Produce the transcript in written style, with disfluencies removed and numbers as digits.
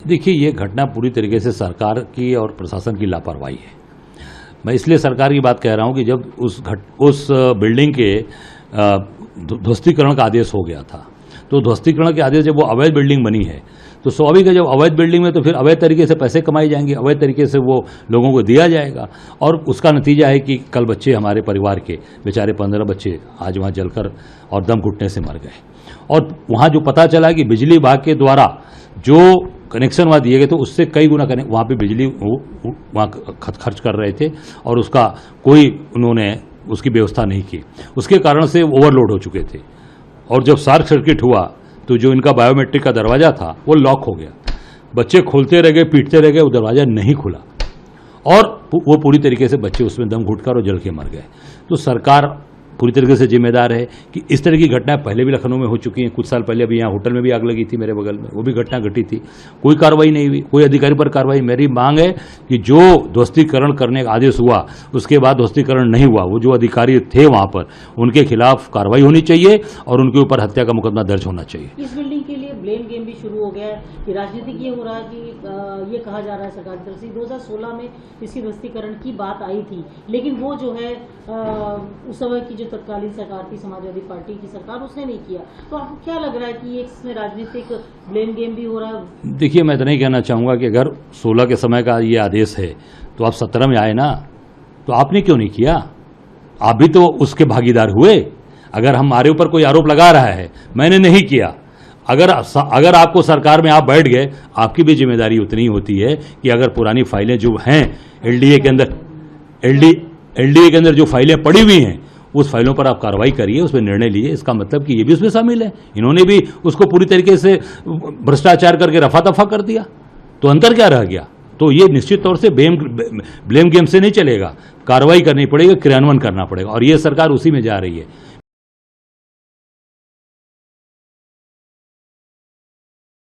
देखिए, ये घटना पूरी तरीके से सरकार की और प्रशासन की लापरवाही है। मैं इसलिए सरकार की बात कह रहा हूं कि जब उस बिल्डिंग के ध्वस्तीकरण का आदेश हो गया था, तो ध्वस्तीकरण के आदेश जब वो अवैध बिल्डिंग बनी है, तो स्वाभाविक है जब अवैध बिल्डिंग में तो फिर अवैध तरीके से पैसे कमाए जाएंगे, अवैध तरीके से वो लोगों को दिया जाएगा, और उसका नतीजा है कि कल बच्चे हमारे परिवार के बेचारे 15 बच्चे आज वहाँ जलकर और दम घुटने से मर गए। और वहाँ जो पता चला कि बिजली विभाग के द्वारा जो कनेक्शन वहाँ दिए गए तो उससे कई गुना वहाँ पे बिजली वहाँ खर्च कर रहे थे, और उसका कोई उन्होंने उसकी व्यवस्था नहीं की। उसके कारण से ओवरलोड हो चुके थे, और जब शॉर्ट सर्किट हुआ तो जो इनका बायोमेट्रिक का दरवाज़ा था वो लॉक हो गया। बच्चे खोलते रह गए, पीटते रह गए, वो दरवाज़ा नहीं खुला, और वो पूरी तरीके से बच्चे उसमें दम घुटकर और जल के मर गए। तो सरकार पूरी तरीके से जिम्मेदार है कि इस तरह की घटनाएं पहले भी लखनऊ में हो चुकी हैं। कुछ साल पहले अभी यहाँ होटल में भी आग लगी थी मेरे बगल में, वो भी घटना घटी थी, कोई कार्रवाई नहीं हुई, कोई अधिकारी पर कार्रवाई। मेरी मांग है कि जो ध्वस्तीकरण करने का आदेश हुआ उसके बाद ध्वस्तीकरण नहीं हुआ, वो जो अधिकारी थे वहाँ पर उनके खिलाफ कार्रवाई होनी चाहिए और उनके ऊपर हत्या का मुकदमा दर्ज होना चाहिए। इस बिल्डिंग के लिए ब्लेम गेम भी शुरू हो गया है कि राजनीतिक ये हो रहा है कि ये कहा जा रहा है सरकार की तरफ से 2016 में इसकी ध्वस्तीकरण की बात आई थी, लेकिन वो जो है उस समय की जो तत्कालीन सरकार थी समाजवादी पार्टी की सरकार, उसने नहीं किया। तो आपको क्या लग रहा है कि इसमें राजनीतिक ब्लेम गेम भी हो रहा है? देखिए, मैं इतना ही कहना चाहूँगा कि अगर 16 के समय का ये आदेश है तो आप 17 में आए ना, तो आपने क्यों नहीं किया? आप भी तो उसके भागीदार हुए। अगर हमारे ऊपर कोई आरोप लगा रहा है मैंने नहीं किया, अगर आपको सरकार में आप बैठ गए, आपकी भी जिम्मेदारी उतनी होती है कि अगर पुरानी फाइलें जो हैं एलडीए के अंदर जो फाइलें पड़ी हुई हैं उस फाइलों पर आप कार्रवाई करिए, उस पर निर्णय लीजिए। इसका मतलब कि ये भी उसमें शामिल है, इन्होंने भी उसको पूरी तरीके से भ्रष्टाचार करके रफा दफा कर दिया, तो अंतर क्या रह गया? तो ये निश्चित तौर से ब्लेम गेम से नहीं चलेगा, कार्रवाई करनी पड़ेगी, क्रियान्वयन करना पड़ेगा, और ये सरकार उसी में जा रही है।